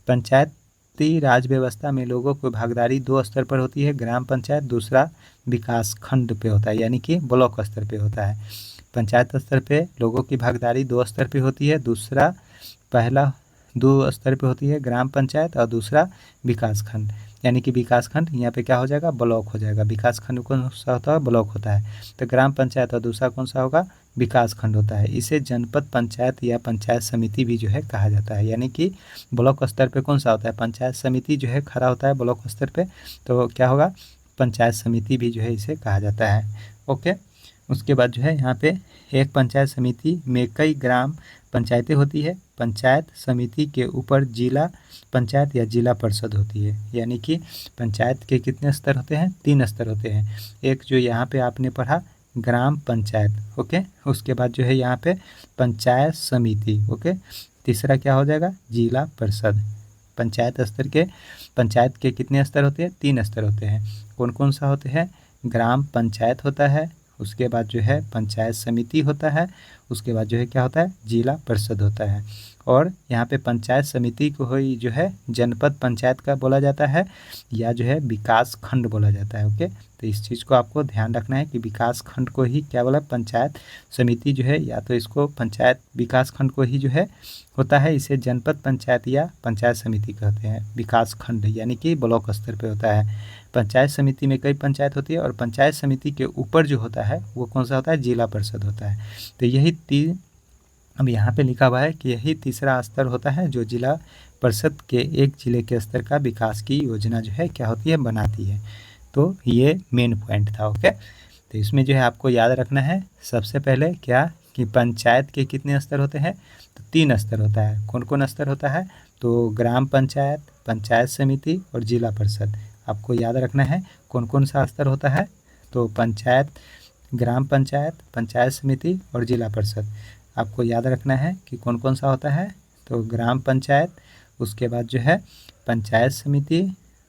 पंचायती राज व्यवस्था में लोगों की भागीदारी 2 स्तर पर होती है। ग्राम पंचायत दूसरा विकास खंड पे होता है, यानी कि ब्लॉक स्तर पे होता है। पंचायत स्तर पे लोगों की भागीदारी 2 स्तर पे होती है। दूसरा पहला 2 स्तर पे होती है ग्राम पंचायत और दूसरा विकास खंड, यानी कि विकास खंड यहाँ पे क्या हो जाएगा, ब्लॉक हो जाएगा। विकास खंड कौन सा होता है, ब्लॉक होता है। तो ग्राम पंचायत और दूसरा कौन सा होगा, विकास खंड होता है। इसे जनपद पंचायत या पंचायत समिति भी जो है कहा जाता है, यानी कि ब्लॉक स्तर पे कौन सा होता है, पंचायत समिति जो है खड़ा होता है ब्लॉक स्तर पे, तो क्या होगा, पंचायत समिति भी जो है इसे कहा जाता है। ओके, उसके बाद जो है यहाँ पे एक पंचायत समिति में कई ग्राम पंचायतें होती है। पंचायत समिति के ऊपर जिला पंचायत या जिला परिषद होती है, यानी कि पंचायत के कितने स्तर होते हैं, 3 स्तर होते हैं। एक जो यहाँ पे आपने पढ़ा ग्राम पंचायत, ओके, उसके बाद जो है यहाँ पे पंचायत समिति, ओके, तीसरा क्या हो जाएगा, जिला परिषद। पंचायत के कितने स्तर होते हैं, 3 स्तर होते हैं। कौन कौन सा होते हैं, ग्राम पंचायत होता है, उसके बाद जो है पंचायत समिति होता है, उसके बाद जो है क्या होता है, जिला परिषद होता है। और यहाँ पे पंचायत समिति को ही जो है जनपद पंचायत का बोला जाता है या जो है विकास खंड बोला जाता है। ओके, तो इस चीज़ को आपको ध्यान रखना है कि विकास खंड को ही क्या बोला, पंचायत समिति जो है या तो इसको पंचायत विकास खंड को ही जो है होता है, इसे जनपद पंचायत या पंचायत समिति कहते हैं। विकास खंड यानी कि ब्लॉक स्तर पे होता है। पंचायत समिति में कई पंचायत होती है और पंचायत समिति के ऊपर जो होता है वो कौन सा होता है, जिला परिषद होता है। तो यही अब यहाँ पे लिखा हुआ है कि यही तीसरा स्तर होता है जो जिला परिषद के एक जिले के स्तर का विकास की योजना जो है क्या होती है, बनाती है। तो ये मेन पॉइंट था। ओके, तो इसमें जो है आपको याद रखना है सबसे पहले क्या कि पंचायत के कितने स्तर होते हैं, तो 3 स्तर होता है। कौन कौन स्तर होता है, तो ग्राम पंचायत, पंचायत समिति और जिला परिषद। आपको याद रखना है कौन कौन सा स्तर होता है, तो पंचायत, ग्राम पंचायत, पंचायत समिति और जिला परिषद। आपको याद रखना है कि कौन कौन सा होता है, तो ग्राम पंचायत, उसके बाद जो है पंचायत समिति,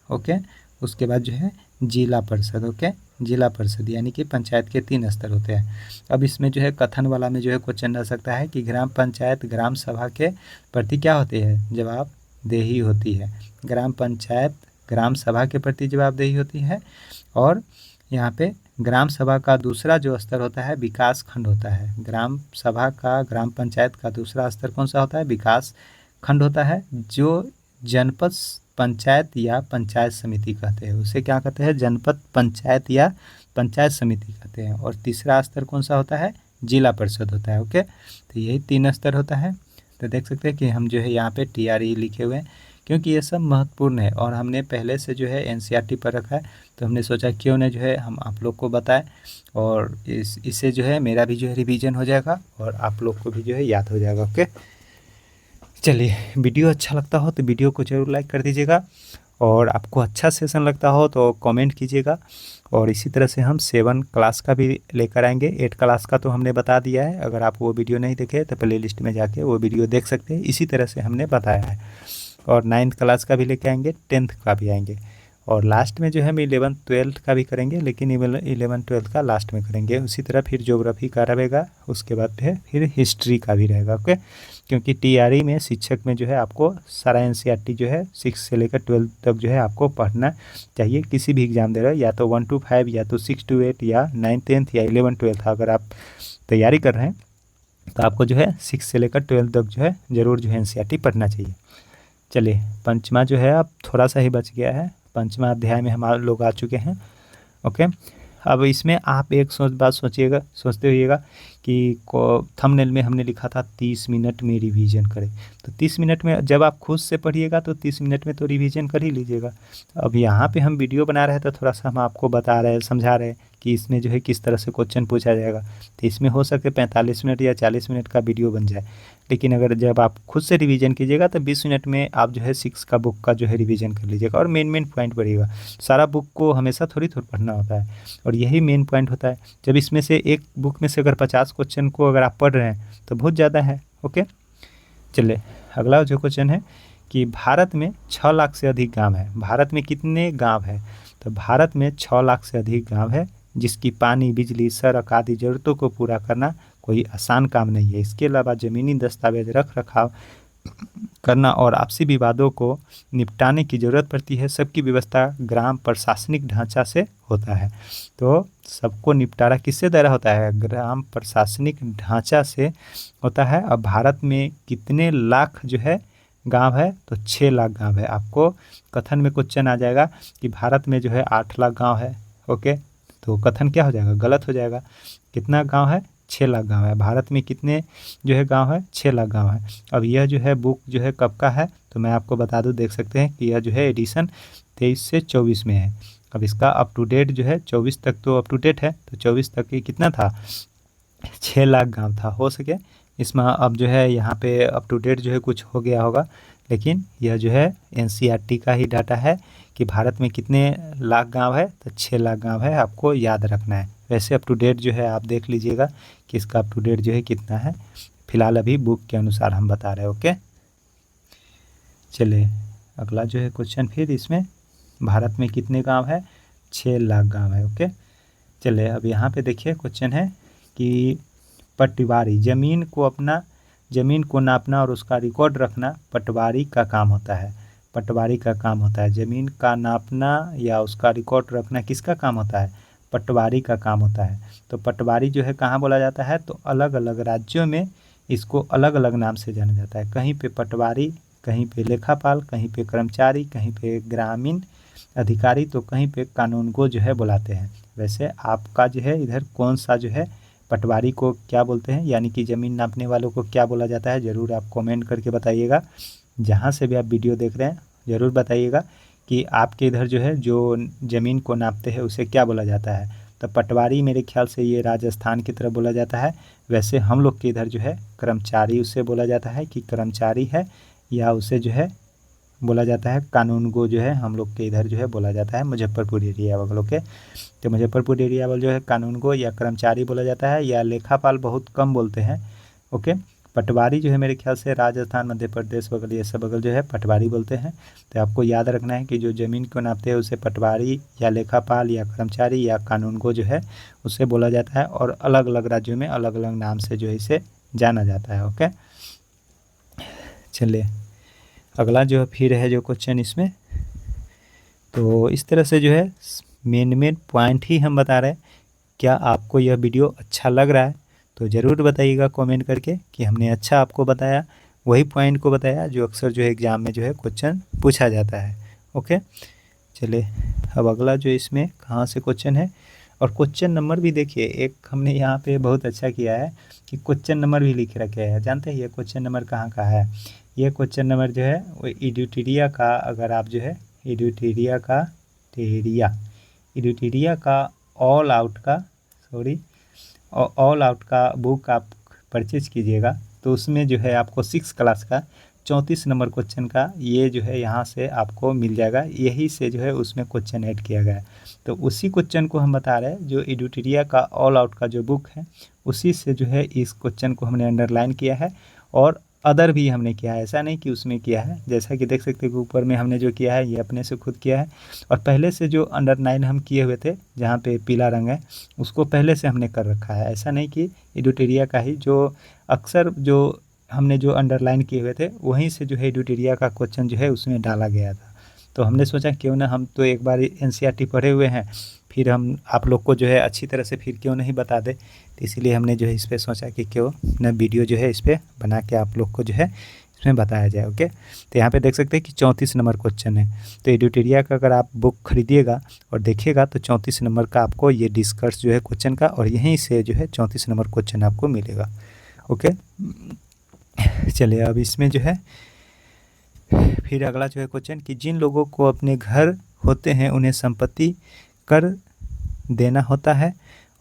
ओके, उसके बाद जो है जिला परिषद। ओके, जिला परिषद यानी कि पंचायत के 3 स्तर होते हैं। अब इसमें जो है कथन वाला में जो है क्वेश्चन रह सकता है कि ग्राम पंचायत ग्राम सभा के प्रति क्या होती है, जवाबदेही होती है। ग्राम पंचायत ग्राम सभा के प्रति जवाबदेही होती है। और यहाँ पे ग्राम सभा का दूसरा जो स्तर होता है विकास खंड होता है। ग्राम सभा का, ग्राम पंचायत का दूसरा स्तर कौन सा होता है, विकास खंड होता है, जो जनपद पंचायत या पंचायत समिति कहते हैं। उसे क्या कहते हैं, जनपद पंचायत या पंचायत समिति कहते हैं। और तीसरा स्तर कौन सा होता है, जिला परिषद होता है। ओके, तो यही 3 स्तर होता है। तो देख सकते हैं कि हम जो है यहाँ पे TRE लिखे हुए हैं क्योंकि ये सब महत्वपूर्ण है और हमने पहले से जो है NCERT पर रखा है, तो हमने सोचा क्यों न जो है हम आप लोग को बताएं और इससे जो है मेरा भी जो है रिवीजन हो जाएगा और आप लोग को भी जो है याद हो जाएगा। ओके, चलिए, वीडियो अच्छा लगता हो तो वीडियो को ज़रूर लाइक कर दीजिएगा और आपको अच्छा सेशन लगता हो तो कमेंट कीजिएगा। और इसी तरह से हम 7 क्लास का भी लेकर आएंगे। 8 क्लास का तो हमने बता दिया है, अगर आप वो वीडियो नहीं देखे तो प्ले लिस्ट में जाके वो वीडियो देख सकते हैं, इसी तरह से हमने बताया है। और 9th क्लास का भी लेके आएंगे, 10th का भी आएंगे और लास्ट में जो है हम 11th 12th का भी करेंगे, लेकिन 11th 12th का लास्ट में करेंगे। उसी तरह फिर ज्योग्राफी का रहेगा, उसके बाद फिर हिस्ट्री का भी रहेगा। ओके, क्योंकि TRE में शिक्षक में जो है आपको सारा NCERT जो है 6 से लेकर 12 तक जो है आपको पढ़ना चाहिए। किसी भी एग्जाम दे रहे हो, या तो 1 to 5 या तो 6 to 8 या 9th 10th या 11th 12th, अगर आप तैयारी कर रहे हैं तो आपको जो है 6 से लेकर 12 तक जो है ज़रूर जो है NCERT पढ़ना चाहिए। चलिए, पंचमा जो है अब थोड़ा सा ही बच गया है। 5वां अध्याय में हम लोग आ चुके हैं। ओके, अब इसमें आप एक बात सोचते होइएगा कि थंबनेल में हमने लिखा था 30 मिनट में रिवीजन करें, तो 30 मिनट में जब आप खुद से पढ़िएगा तो 30 मिनट में तो रिवीजन कर ही लीजिएगा। अब यहाँ पे हम वीडियो बना रहे हैं तो थोड़ा सा हम आपको बता रहे हैं, समझा रहे हैं कि इसमें जो है किस तरह से क्वेश्चन पूछा जाएगा। तो इसमें हो सके 45 मिनट या 40 मिनट का वीडियो बन जाए, लेकिन अगर जब आप खुद से रिवीजन कीजिएगा तो 20 मिनट में आप जो है 6 का बुक का जो है रिवीजन कर लीजिएगा और मेन पॉइंट पढ़िएगा। सारा बुक को हमेशा थोड़ी पढ़ना होता है और यही मेन पॉइंट होता है। जब इसमें से एक बुक में से अगर 50 क्वेश्चन को अगर आप पढ़ रहे हैं तो बहुत ज़्यादा है। ओके, चलिए, अगला जो क्वेश्चन है कि भारत में 6 लाख से अधिक गाँव है। भारत में कितने गाँव है, तो भारत में 6 लाख से अधिक गाँव है, जिसकी पानी, बिजली, सड़क आदि ज़रूरतों को पूरा करना कोई आसान काम नहीं है। इसके अलावा ज़मीनी दस्तावेज रख रखाव करना और आपसी विवादों को निपटाने की ज़रूरत पड़ती है। सबकी व्यवस्था ग्राम प्रशासनिक ढांचा से होता है। तो सबको निपटारा किससे द्वारा होता है, ग्राम प्रशासनिक ढांचा से होता है। अब भारत में कितने लाख जो है गांव है, तो 6 लाख गांव है। आपको कथन में क्वेश्चन आ जाएगा कि भारत में जो है 8 लाख गांव है। ओके, तो कथन क्या हो जाएगा, गलत हो जाएगा। कितना गांव है, 6 लाख गांव है। भारत में कितने जो है गांव है, 6 लाख गांव है। अब यह जो है बुक जो है कब का है, तो मैं आपको बता दूं, देख सकते हैं कि यह जो है एडिशन 23 से 24 में है। अब इसका अप टू डेट जो है 24 तक तो अप टू डेट है, तो 24 तक ये कितना था, 6 लाख गांव था। हो सके इसमें अब जो है यहाँ पे अप टू डेट जो है कुछ हो गया होगा, लेकिन यह जो है NCERT का ही डाटा है कि भारत में कितने लाख गांव है, तो 6 लाख गांव है, आपको याद रखना है। वैसे अप टू डेट जो है आप देख लीजिएगा कि इसका अप टू डेट जो है कितना है, फिलहाल अभी बुक के अनुसार हम बता रहे हैं। ओके, चलिए, अगला जो है क्वेश्चन, फिर इसमें भारत में कितने गांव है, 6 लाख गांव है। ओके, चलिए अब यहाँ पे देखिए क्वेश्चन है कि पटवारी ज़मीन को नापना और उसका रिकॉर्ड रखना पटवारी का काम होता है। पटवारी का काम होता है। ज़मीन का नापना या उसका रिकॉर्ड रखना किसका काम होता है? पटवारी का काम होता है। तो पटवारी जो है कहाँ बोला जाता है? तो अलग अलग राज्यों में इसको अलग अलग नाम से जाना जाता है। कहीं पे पटवारी, कहीं पे लेखापाल, कहीं पे कर्मचारी, कहीं पे ग्रामीण अधिकारी, तो कहीं पे कानूनगो जो है बुलाते हैं। वैसे आपका जो है इधर कौन सा जो है पटवारी को क्या बोलते हैं, यानी कि ज़मीन नापने वालों को क्या बोला जाता है, ज़रूर आप कमेंट करके बताइएगा। जहाँ से भी आप वीडियो देख रहे हैं ज़रूर बताइएगा कि आपके इधर जो है जो ज़मीन को नापते हैं उसे क्या बोला जाता है। तो पटवारी मेरे ख्याल से ये राजस्थान की तरफ बोला जाता है। वैसे हम लोग के इधर जो है कर्मचारी उसे बोला जाता है कि कर्मचारी है, या उसे जो है बोला जाता है कानूनगो जो है हम लोग के इधर जो है बोला जाता है मुजफ्फरपुर एरिया वालों के। तो मुजफ्फरपुर एरिया वाले जो है कानूनगो या कर्मचारी बोला जाता है, या लेखापाल बहुत कम बोलते हैं। ओके, पटवारी जो है मेरे ख्याल से राजस्थान, मध्य प्रदेश बगल ये सब बगल जो है पटवारी बोलते हैं। तो आपको याद रखना है कि जो ज़मीन को नापते हैं उसे पटवारी या लेखापाल या कर्मचारी या कानूनगो जो है उसे बोला जाता है, और अलग अलग राज्यों में अलग अलग नाम से जो है इसे जाना जाता है। ओके, चलिए अगला जो फिर है जो क्वेश्चन इसमें, तो इस तरह से जो है मेन पॉइंट ही हम बता रहे हैं। क्या आपको यह वीडियो अच्छा लग रहा है? तो ज़रूर बताइएगा कमेंट करके कि हमने अच्छा आपको बताया, वही पॉइंट को बताया जो अक्सर जो है एग्ज़ाम में जो है क्वेश्चन पूछा जाता है। ओके, चलिए अब अगला जो इसमें कहाँ से क्वेश्चन है, और क्वेश्चन नंबर भी देखिए, एक हमने यहाँ पे बहुत अच्छा किया है कि क्वेश्चन नंबर भी लिख रखे हैं। जानते हैं ये क्वेश्चन नंबर कहाँ का है? ये क्वेश्चन नंबर जो है वो एडिटोरिया का, अगर आप जो है एडिटोरिया का ऑल आउट का बुक आप परचेज कीजिएगा तो उसमें जो है आपको 6 क्लास का 34 नंबर क्वेश्चन का ये जो है यहाँ से आपको मिल जाएगा। यही से जो है उसमें क्वेश्चन ऐड किया गया है। तो उसी क्वेश्चन को हम बता रहे हैं, जो एडिटोरिया का ऑल आउट का जो बुक है उसी से जो है इस क्वेश्चन को हमने अंडरलाइन किया है, और अदर भी हमने किया है, ऐसा नहीं कि उसमें किया है। जैसा कि देख सकते हैं कि ऊपर में हमने जो किया है ये अपने से खुद किया है, और पहले से जो अंडरलाइन हम किए हुए थे जहाँ पे पीला रंग है उसको पहले से हमने कर रखा है। ऐसा नहीं कि एडिटोरिया का ही जो अक्सर जो हमने जो अंडरलाइन किए हुए थे वहीं से जो है एडिटोरिया का क्वेश्चन जो है उसमें डाला गया था। तो हमने सोचा क्यों ना, हम तो एक बार एनसीईआरटी पढ़े हुए हैं, फिर हम आप लोग को जो है अच्छी तरह से फिर क्यों नहीं बता दे। तो इसीलिए हमने जो है इस पर सोचा कि क्यों ना वीडियो जो है इस पर बना के आप लोग को जो है इसमें बताया जाए। ओके, तो यहाँ पे देख सकते हैं कि 34 नंबर क्वेश्चन है। तो एडिटोरिया का अगर आप बुक खरीदिएगा और देखिएगा तो 34 नंबर का आपको ये डिस्कस जो है क्वेश्चन का, और यहीं से जो है 34 नंबर क्वेश्चन आपको मिलेगा। ओके, चलिए अब इसमें जो है फिर अगला जो है क्वेश्चन कि जिन लोगों को अपने घर होते हैं उन्हें संपत्ति कर देना होता है,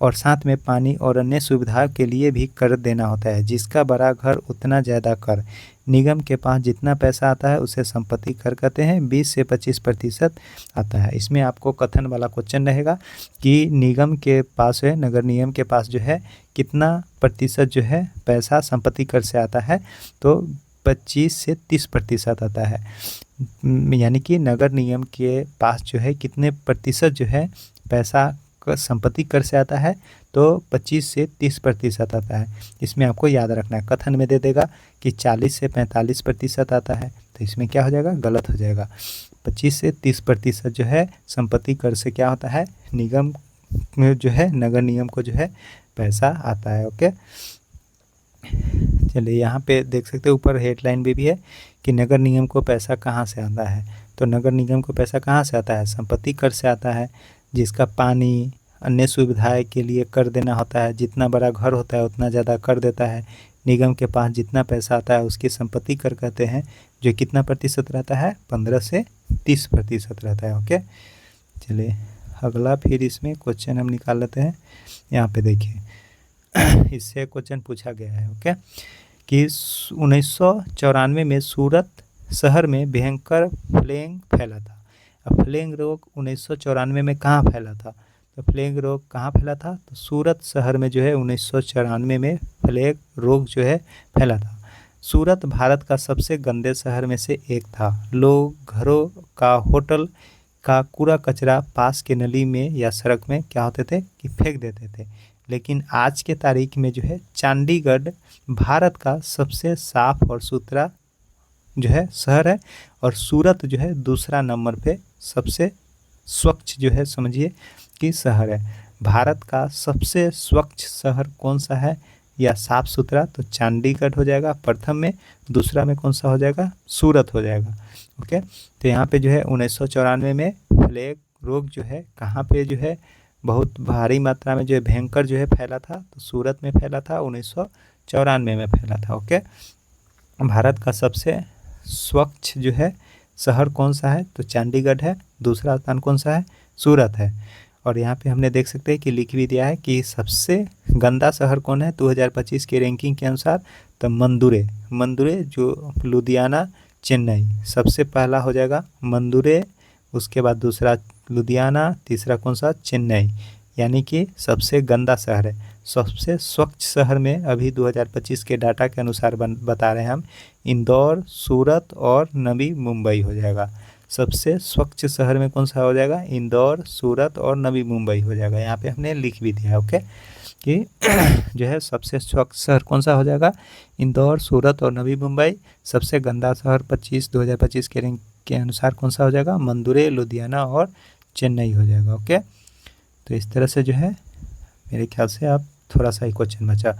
और साथ में पानी और अन्य सुविधा के लिए भी कर देना होता है। जिसका बड़ा घर उतना ज़्यादा कर। निगम के पास जितना पैसा आता है उसे संपत्ति कर कहते हैं। 20 से 25% आता है। इसमें आपको कथन वाला क्वेश्चन रहेगा कि निगम के पास है, नगर निगम के पास जो है कितना प्रतिशत जो है पैसा संपत्ति कर से आता है, तो 25 से 30% आता है। यानी कि नगर निगम के पास जो है कितने प्रतिशत जो है पैसा संपत्ति कर से आता है, तो 25 से 30% आता है। इसमें आपको याद रखना है, कथन में दे देगा कि 40 से 45% आता है, तो इसमें क्या हो जाएगा, गलत हो जाएगा। 25 से 30% जो है संपत्ति कर से क्या होता है, निगम में जो है नगर निगम को जो है पैसा आता है। ओके, चलिए यहाँ पे देख सकते हैं ऊपर हेडलाइन भी है कि नगर निगम को पैसा कहाँ से आता है। तो नगर निगम को पैसा कहाँ से आता है, संपत्ति कर से आता है। जिसका पानी अन्य सुविधाएं के लिए कर देना होता है। जितना बड़ा घर होता है उतना ज़्यादा कर देता है। निगम के पास जितना पैसा आता है उसकी संपत्ति कर कहते हैं, जो कितना प्रतिशत रहता है, 15 से 30% रहता है। ओके, चलिए अगला फिर इसमें क्वेश्चन हम निकाल लेते हैं। यहाँ पे देखिए इससे क्वेश्चन पूछा गया है। ओके, कि 1994 में सूरत शहर में भयंकर प्लेग फैला था। अब प्लेग रोग 1994 में कहाँ फैला था, तो प्लेग रोग कहाँ फैला था, तो सूरत शहर में जो है 1994 में प्लेग रोग जो है फैला था। सूरत भारत का सबसे गंदे शहर में से एक था। लोग घरों का होटल का कूड़ा कचरा पास के नली में या सड़क में क्या होते थे कि फेंक देते थे। लेकिन आज के तारीख में जो है चंडीगढ़ भारत का सबसे साफ और सुथरा जो है शहर है, और सूरत जो है दूसरा नंबर पे सबसे स्वच्छ जो है समझिए कि शहर है। भारत का सबसे स्वच्छ शहर कौन सा है या साफ सुथरा, तो चंडीगढ़ हो जाएगा प्रथम में, दूसरा में कौन सा हो जाएगा, सूरत हो जाएगा। ओके, तो यहाँ पे जो है 1994 में प्लेग रोग जो है कहाँ पे जो है बहुत भारी मात्रा में जो है भयंकर जो है फैला था, तो सूरत में फैला था, 1994 में फैला था। ओके, भारत का सबसे स्वच्छ जो है शहर कौन सा है, तो चंडीगढ़ है, दूसरा स्थान कौन सा है, सूरत है। और यहाँ पे हमने देख सकते हैं कि लिख भी दिया है कि सबसे गंदा शहर कौन है 2025 की रैंकिंग के अनुसार, तो मंदुरे जो लुधियाना चेन्नई, सबसे पहला हो जाएगा मंदुरे, उसके बाद दूसरा लुधियाना, तीसरा कौन सा, चेन्नई, यानी कि सबसे गंदा शहर है। सबसे स्वच्छ शहर में अभी 2025 के डाटा के अनुसार बता रहे हैं हम, इंदौर, सूरत और नवी मुंबई हो जाएगा। सबसे स्वच्छ शहर में कौन सा हो जाएगा, इंदौर, सूरत और नवी मुंबई हो जाएगा। यहाँ पे हमने लिख भी दिया। ओके, कि जो है सबसे स्वच्छ शहर कौन सा हो जाएगा, इंदौर, सूरत और नवी मुंबई। सबसे गंदा शहर 2025 के रैंक के अनुसार कौन सा हो जाएगा, मंदुरे, लुधियाना और चेन्नई हो जाएगा। ओके, तो इस तरह से जो है मेरे ख्याल से आप थोड़ा सा ही क्वेश्चन बचा।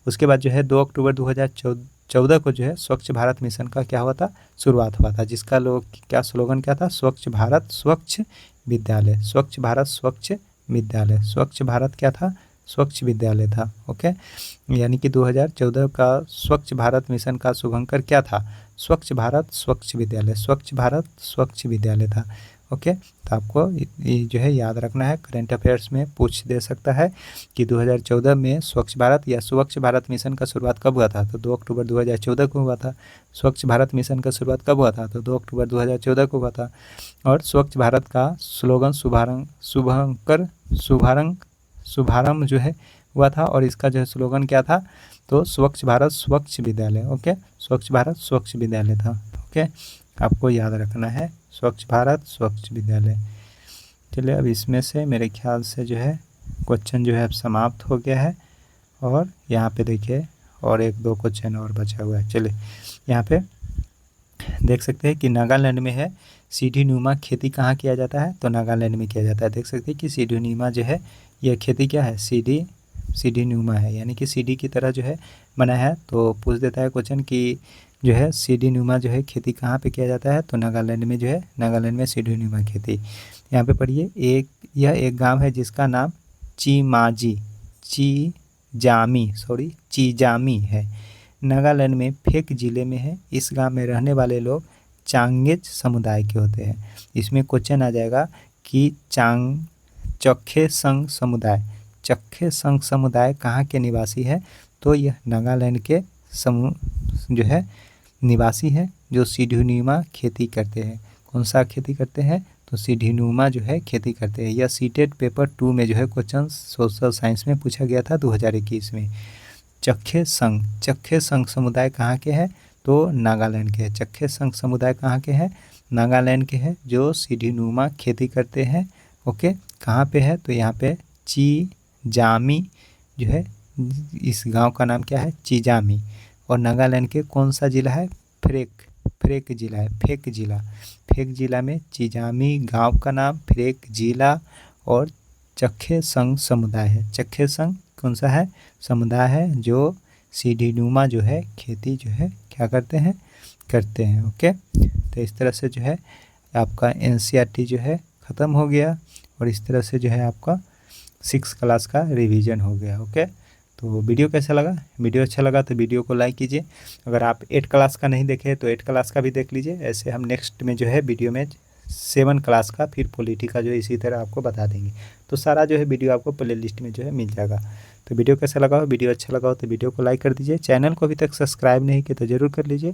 उसके बाद जो है 2 अक्टूबर 2014 को जो है स्वच्छ भारत मिशन का क्या हुआ था, शुरुआत हुआ था, जिसका लोग क्या स्लोगन क्या था, स्वच्छ भारत स्वच्छ विद्यालय, स्वच्छ भारत स्वच्छ विद्यालय, स्वच्छ भारत क्या था, स्वच्छ विद्यालय था। ओके, यानी कि 2014 का स्वच्छ भारत मिशन का शुभंकर क्या था, स्वच्छ भारत स्वच्छ विद्यालय, स्वच्छ भारत स्वच्छ विद्यालय था। ओके, तो आपको ये जो है याद रखना है, करंट अफेयर्स में पूछ दे सकता है कि 2014 में स्वच्छ भारत या स्वच्छ भारत मिशन का शुरुआत कब हुआ था, तो 2 अक्टूबर 2014 को हुआ था। स्वच्छ भारत मिशन का शुरुआत कब हुआ था, तो 2 अक्टूबर 2014 को हुआ था। और स्वच्छ भारत का स्लोगन शुभारंभ जो है हुआ था, और इसका जो है स्लोगन क्या था, तो स्वच्छ भारत स्वच्छ विद्यालय। ओके, स्वच्छ भारत स्वच्छ विद्यालय था। ओके, आपको याद रखना है स्वच्छ भारत स्वच्छ विद्यालय। चलिए, अब इसमें से मेरे ख्याल से जो है क्वेश्चन जो है अब समाप्त हो गया है, और यहाँ पे देखिए और 1-2 क्वेश्चन और बचा हुआ है। चलिए, यहाँ पे देख सकते हैं कि नागालैंड में है सीढ़ी नुमा खेती कहाँ किया जाता है, तो नागालैंड में किया जाता है। देख सकते हैं कि सीढ़ी नुमा जो है यह खेती क्या है, सीढ़ी नुमा है, यानी कि सीढ़ी की तरह जो है बना है। तो पूछ देता है क्वेश्चन कि जो है सीढ़ी नुमा जो है खेती कहाँ पे किया जाता है, तो नागालैंड में जो है, नागालैंड में सीढ़ी नुमा खेती। यहाँ पे पढ़िए, यह एक गांव है जिसका नाम चीजामी है, नागालैंड में फेक जिले में है। इस गांव में रहने वाले लोग चांगेज समुदाय के होते हैं। इसमें क्वेश्चन आ जाएगा कि चखे संघ समुदाय कहाँ के निवासी है, तो यह नागालैंड के जो है निवासी है, जो सीढ़ीनुमा खेती करते हैं। कौन सा खेती करते हैं, तो सीढ़ीनुमा जो है खेती करते हैं। यह सीटेट पेपर 2 में जो है क्वेश्चन सोशल साइंस में पूछा गया था 2021 में। चखे संघ समुदाय कहाँ के हैं, तो नागालैंड के हैं। चखे संघ समुदाय कहाँ के हैं, नागालैंड के हैं, जो सीढ़ीनुमा खेती करते हैं। ओके, कहाँ पे है, तो यहाँ पे चीजामी जो है, इस गांव का नाम क्या है, चीजामी। और नागालैंड के कौन सा जिला है, फेक जिला है, फेक जिला में चीजामी गांव का नाम, फेक जिला, और चखे संघ समुदाय है। चखे संघ कौन सा है, समुदाय है, जो सीढ़ीनुमा जो है खेती जो है क्या करते हैं। ओके, तो इस तरह से जो है आपका NCERT जो है ख़त्म हो गया, और इस तरह से जो है आपका 6 क्लास का रिवीजन हो गया। ओके, तो वीडियो कैसा लगा, वीडियो अच्छा लगा तो वीडियो को लाइक कीजिए। अगर आप 8 क्लास का नहीं देखे तो 8 क्लास का भी देख लीजिए। ऐसे हम नेक्स्ट में जो है वीडियो में 7 क्लास का, फिर पॉलिटी का जो है इसी तरह आपको बता देंगे। तो सारा जो है वीडियो आपको प्ले लिस्ट में जो है मिल जाएगा। तो वीडियो कैसा लगा हो, वीडियो अच्छा लगा हो तो वीडियो को लाइक कर दीजिए। चैनल को अभी तक सब्सक्राइब नहीं किया तो ज़रूर कर लीजिए।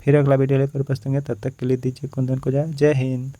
फिर अगला वीडियो लेकर उपस्थित होंगे, तब तक के लिए दीजिए कुंदन को जय हिंद।